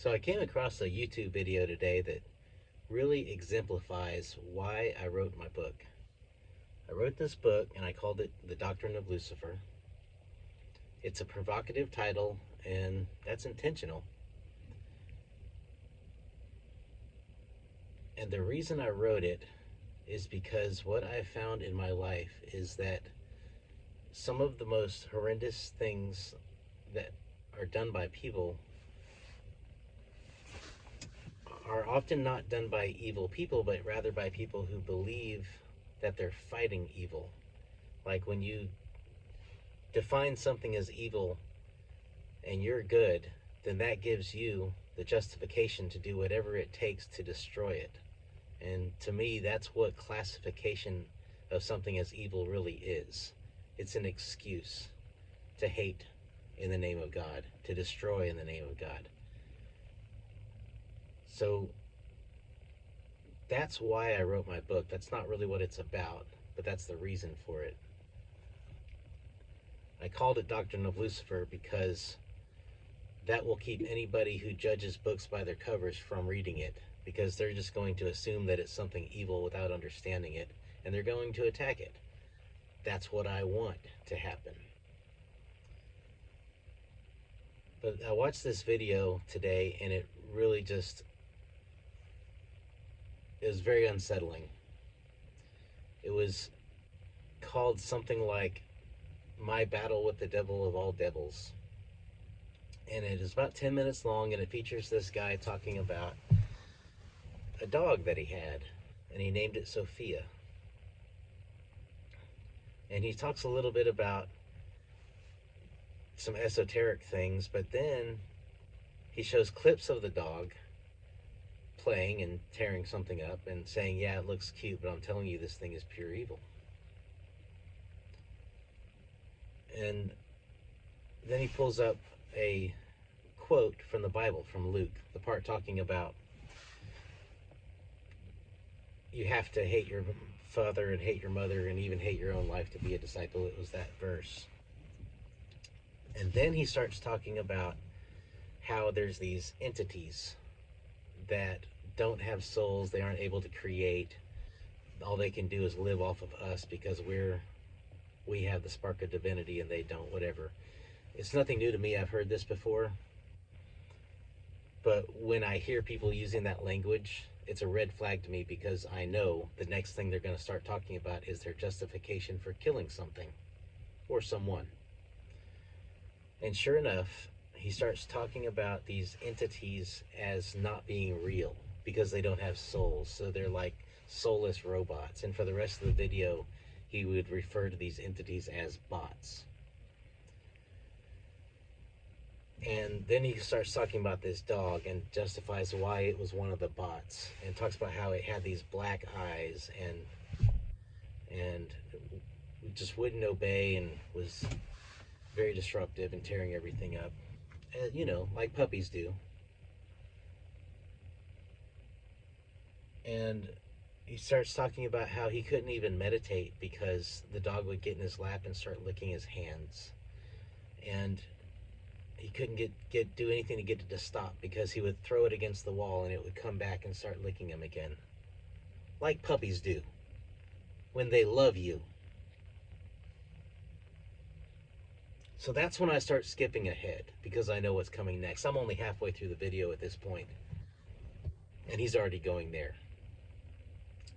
So I came across a YouTube video today that really exemplifies why I wrote my book. I wrote this book and I called it The Doctrine of Lucifer. It's a provocative title, and that's intentional. And the reason I wrote it is because what I found in my life is that some of the most horrendous things that are done by people are often not done by evil people, but rather by people who believe that they're fighting evil. Like when you define something as evil and you're good, then that gives you the justification to do whatever it takes to destroy it. And to me, that's what classification of something as evil really is. It's an excuse to hate in the name of God, to destroy in the name of God. So that's why I wrote my book. That's not really what it's about, but that's the reason for it. I called it Doctrine of Lucifer because that will keep anybody who judges books by their covers from reading it, because they're just going to assume that it's something evil without understanding it, and they're going to attack it. That's what I want to happen. But I watched this video today, and it really just is very unsettling. It was called something like My Battle with the Devil of All Devils. And it is about 10 minutes long, and it features this guy talking about a dog that he had, and he named it Sophia. And he talks a little bit about some esoteric things, but then he shows clips of the dog playing and tearing something up and saying, yeah, it looks cute, but I'm telling you, this thing is pure evil. And then he pulls up a quote from the Bible, from Luke, the part talking about you have to hate your father and hate your mother and even hate your own life to be a disciple. It was that verse. And then he starts talking about how there's these entities that don't have souls, they aren't able to create. All they can do is live off of us because we have the spark of divinity and they don't, whatever. It's nothing new to me. I've heard this before. But when I hear people using that language, it's a red flag to me, because I know the next thing they're going to start talking about is their justification for killing something or someone. And sure enough, he starts talking about these entities as not being real because they don't have souls. So they're like soulless robots. And for the rest of the video, he would refer to these entities as bots. And then he starts talking about this dog and justifies why it was one of the bots, and talks about how it had these black eyes and just wouldn't obey and was very disruptive and tearing everything up, you know, like puppies do. And he starts talking about how he couldn't even meditate because the dog would get in his lap and start licking his hands, and he couldn't do anything to get it to stop because he would throw it against the wall and it would come back and start licking him again, like puppies do when they love you. So that's when I start skipping ahead, because I know what's coming next. I'm only halfway through the video at this point, and he's already going there.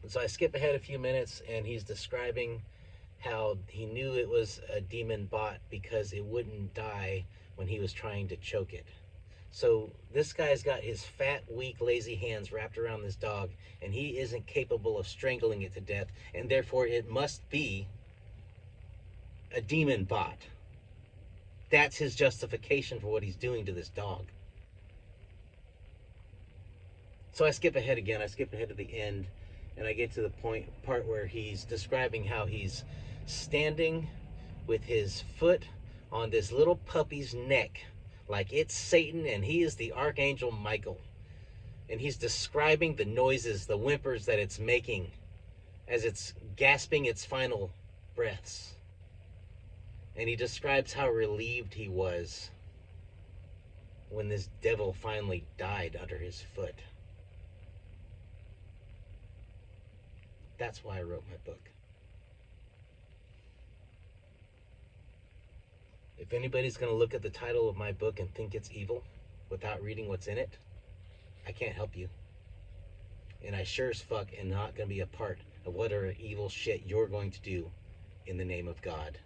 And so I skip ahead a few minutes, and he's describing how he knew it was a demon bot because it wouldn't die when he was trying to choke it. So this guy's got his fat, weak, lazy hands wrapped around this dog, and he isn't capable of strangling it to death, and therefore it must be a demon bot. That's his justification for what he's doing to this dog. So I skip ahead again. I skip ahead to the end, and I get to the part where he's describing how he's standing with his foot on this little puppy's neck like it's Satan and he is the Archangel Michael. And he's describing the noises, the whimpers that it's making as it's gasping its final breaths. And he describes how relieved he was when this devil finally died under his foot. That's why I wrote my book. If anybody's going to look at the title of my book and think it's evil without reading what's in it, I can't help you. And I sure as fuck am not going to be a part of whatever evil shit you're going to do in the name of God.